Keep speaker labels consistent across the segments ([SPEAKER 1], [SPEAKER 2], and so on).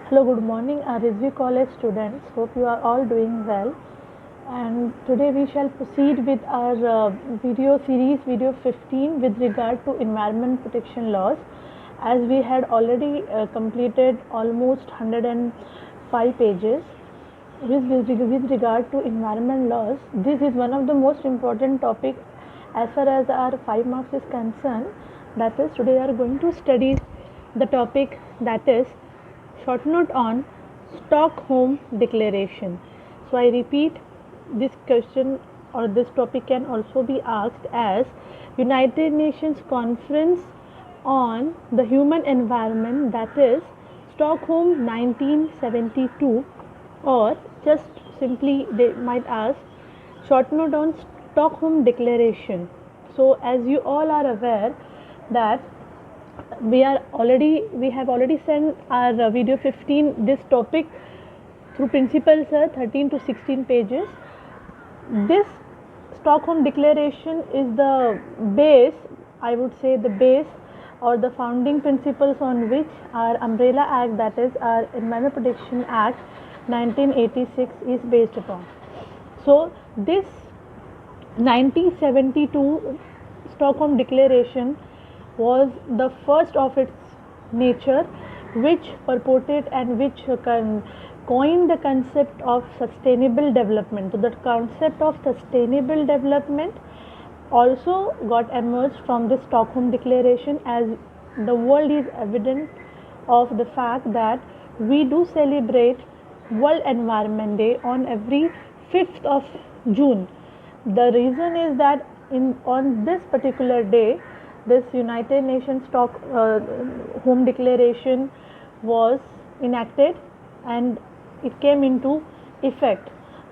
[SPEAKER 1] Hello, good morning, our Rizvi College students. Hope you are all doing well. And today we shall proceed with our video series, video 15, with regard to environment protection laws. As we had already completed almost 105 pages with regard to environment laws, this is one of the most important topic as far as our 5 marks is concerned. That is, today we are going to study the topic, that is short note on Stockholm Declaration. So I repeat, this question or this topic can also be asked as United Nations Conference on the Human Environment, that is Stockholm 1972, or just simply they might ask short note on Stockholm Declaration. So as you all are aware that we have already sent our video 15 this topic through principal sir, 13 to 16 pages. This Stockholm Declaration is the base, I would say the base or the founding principles on which our umbrella act, that is our Environment Protection Act 1986, is based upon. So this 1972 Stockholm Declaration was the first of its nature which purported and which coined the concept of sustainable development. So the concept of sustainable development also got emerged from the Stockholm Declaration, as the world is evident of the fact that we do celebrate World Environment Day on every 5th of June. The reason is that on this particular day, this United Nations Stockholm Declaration was enacted and it came into effect.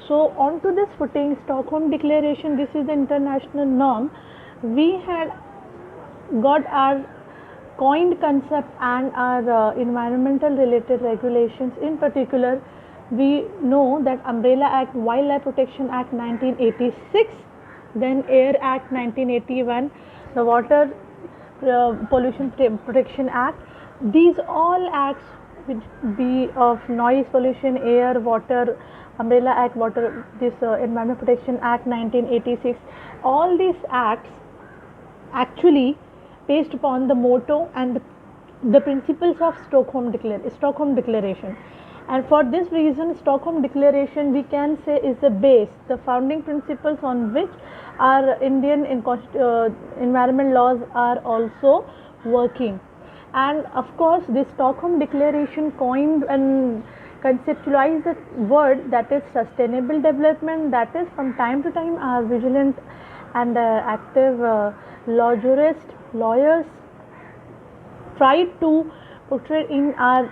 [SPEAKER 1] So onto this footing, Stockholm Declaration, this is the international norm. We had got our coined concept and our environmental related regulations. In particular, we know that Umbrella Act, Wildlife Protection Act 1986, then Air Act 1981, the Water Pollution Protection Act. These all acts, which be of noise pollution, air, water, Umbrella Act, water, this Environment Protection Act 1986, all these acts actually based upon the motto and the principles of Stockholm Declaration. And for this reason, Stockholm Declaration, we can say, is the base, the founding principles on which our Indian environment laws are also working. And of course, this Stockholm Declaration coined and conceptualized the word, that is sustainable development. That is, from time to time, our vigilant and active law jurists, lawyers tried to portray in our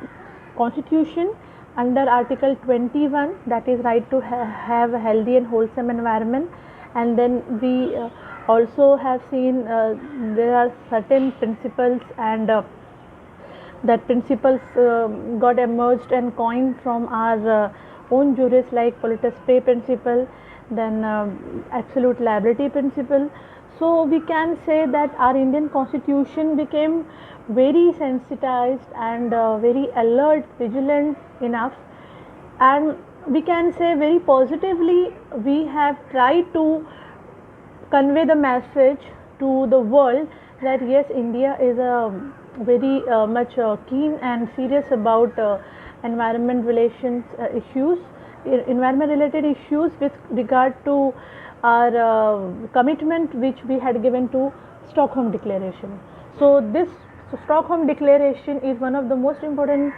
[SPEAKER 1] constitution under Article 21, that is right to have a healthy and wholesome environment. And then we also have seen there are certain principles, and that principles got emerged and coined from our own jurists, like pollitus pay principle, then absolute liability principle. So we can say that our Indian constitution became very sensitized and very alert, vigilant enough, and we can say very positively we have tried to convey the message to the world that yes, India is a very much keen and serious about environment relations issues, environment related issues, with regard to our commitment which we had given to Stockholm Declaration. So this Stockholm Declaration is one of the most important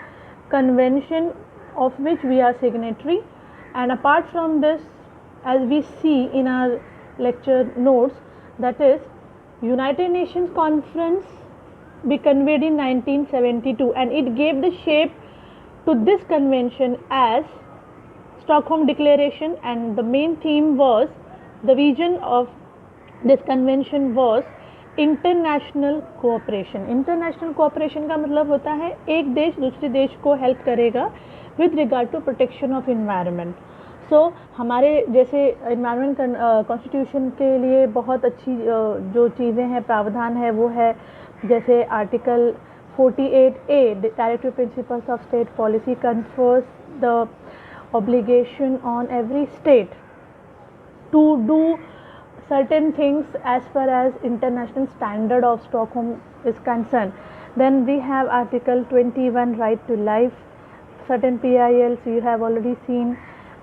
[SPEAKER 1] convention of which we are signatory. And apart from this, as we see in our lecture notes, that is United Nations Conference be convened in 1972, and it gave the shape to this convention as Stockholm Declaration. And the main theme was, the vision of this convention was international cooperation. International cooperation का मतलब होता है एक देश दूसरे देश को help करेगा with regard to protection of environment. So हमारे जैसे इन्वायरमेंट कॉन्स्टिट्यूशन के लिए बहुत अच्छी जो चीज़ें हैं, प्रावधान है, वो है जैसे article 48A, the Directive Principles of State Policy, confers the obligation on every state to do certain things as far as international standard of Stockholm is concerned. Then we have Article 21, right to life, certain PILs you have already seen.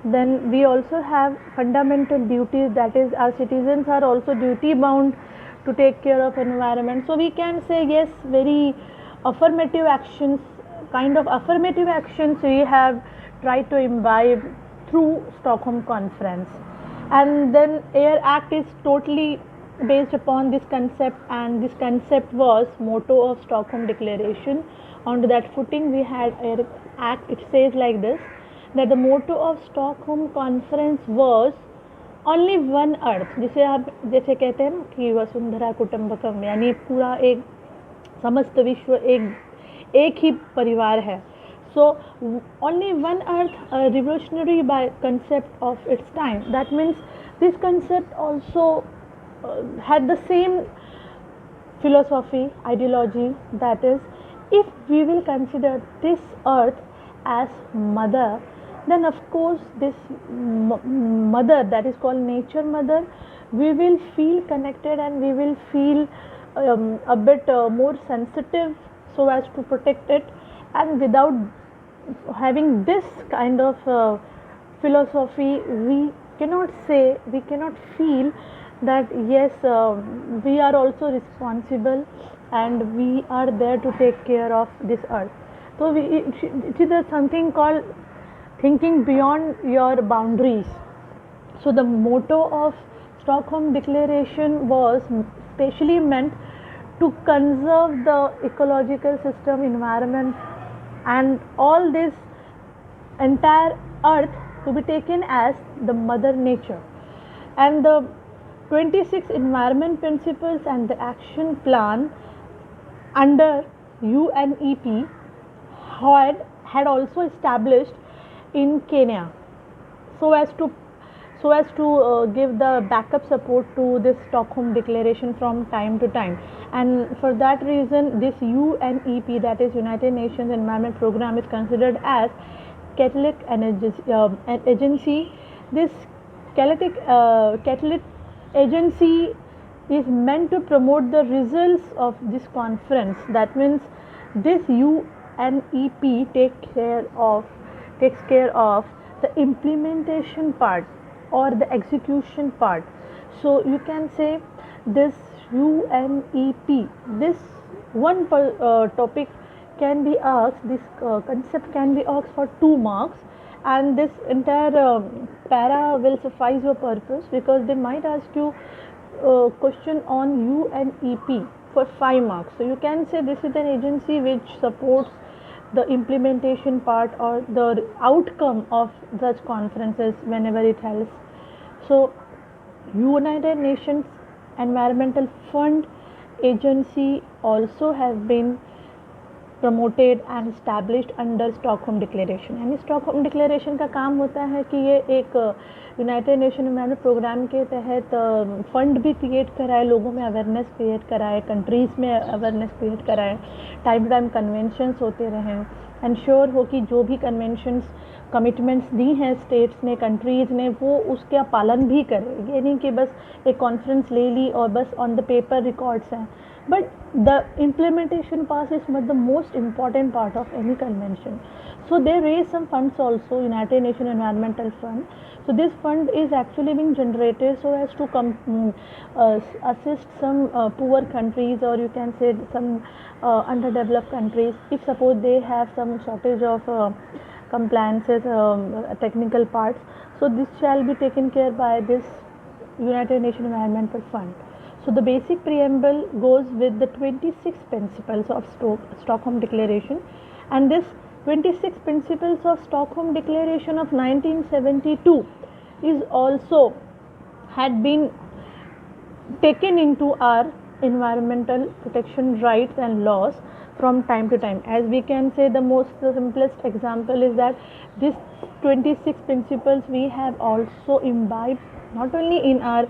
[SPEAKER 1] Then we also have fundamental duties, that is our citizens are also duty bound to take care of environment. So we can say yes, very affirmative actions, kind of affirmative actions we have tried to imbibe through Stockholm Conference. And then Air Act is totally based upon this concept, and this concept was motto of Stockholm Declaration. On that footing we had Air Act. It says like this, that the motto of Stockholm Conference was only one earth, जिसे आप जैसे कहते हैं कि वसुंधरा कुटुंबकम, यानी पूरा एक समस्त विश्व एक ही परिवार है. So only one earth, revolutionary by concept of its time. That means this concept also had the same philosophy, ideology, that is, if we will consider this earth as mother, then of course this mother, that is called nature mother, we will feel connected and we will feel a bit more sensitive so as to protect it. And without having this kind of philosophy, we cannot say, we cannot feel that yes, we are also responsible and we are there to take care of this earth. So it is something called thinking beyond your boundaries. So the motto of Stockholm Declaration was specially meant to conserve the ecological system, environment, and all this entire earth to be taken as the mother nature. And the 26 environment principles and the action plan under UNEP had also established in Kenya so as to give the backup support to this Stockholm Declaration from time to time. And for that reason, this UNEP, that is United Nations Environment Program, is considered as catalytic agency. This catalytic agency is meant to promote the results of this conference. That means this UNEP takes care of the implementation part or the execution part. So you can say this UNEP, this one topic can be asked, this concept can be asked for 2 marks, and this entire para will suffice your purpose, because they might ask you question on UNEP for 5 marks. So you can say this is an agency which supports the implementation part or the outcome of such conferences whenever it helps. So United Nations Environmental Fund agency also has been promoted and established under Stockholm Declaration. यानी Stockholm Declaration का काम होता है कि ये एक United nation environment programme के तहत फंड भी क्रिएट कराए, लोगों में अवेयरनेस क्रिएट कराए, कंट्रीज़ में अवेयरनेस क्रिएट कराए, टाइम टू टाइम कन्वेंशंस होते रहें, इंश्योर हो कि जो भी कन्वेंशंस कमिटमेंट्स दी हैं स्टेट्स ने, कंट्रीज़ ने, वो उसका पालन भी करें. ये नहीं कि बस एक कॉन्फ्रेंस ले ली और बस ऑन द पेपर रिकॉर्ड्स हैं. But the implementation part is the most important part of any convention. So they raise some funds also, United Nations Environmental Fund. So this fund is actually being generated so as to assist some poor countries, or you can say some underdeveloped countries, if suppose they have some shortage of compliances, technical parts. So this shall be taken care by this United Nations Environmental Fund. So the basic preamble goes with the 26 principles of Stockholm Declaration, and this 26 principles of Stockholm Declaration of 1972 is also had been taken into our environmental protection rights and laws from time to time. As we can say, the simplest example is that this 26 principles we have also imbibed not only in our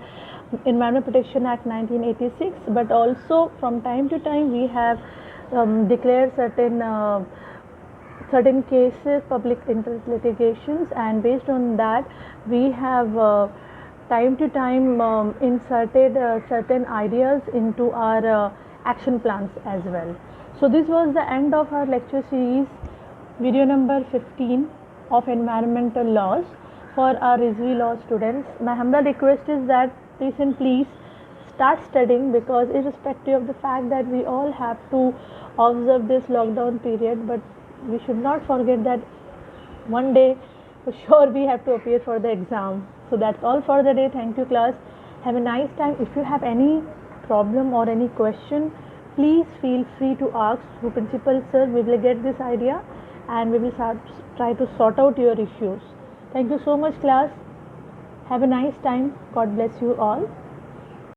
[SPEAKER 1] Environment Protection Act 1986, but also from time to time we have declare certain cases, public interest litigations, and based on that, we have time to time inserted certain ideas into our action plans as well. So this was the end of our lecture series, video number 15 of environmental laws for our RISV law students. My humble request is that please start studying, because irrespective of the fact that we all have to observe this lockdown period, but we should not forget that one day for sure we have to appear for the exam. So that's all for the day. Thank you class, have a nice time. If you have any problem or any question, please feel free to ask to principal sir. We will get this idea and we will try to sort out your issues. Thank you so much class, have a nice time. God bless you all.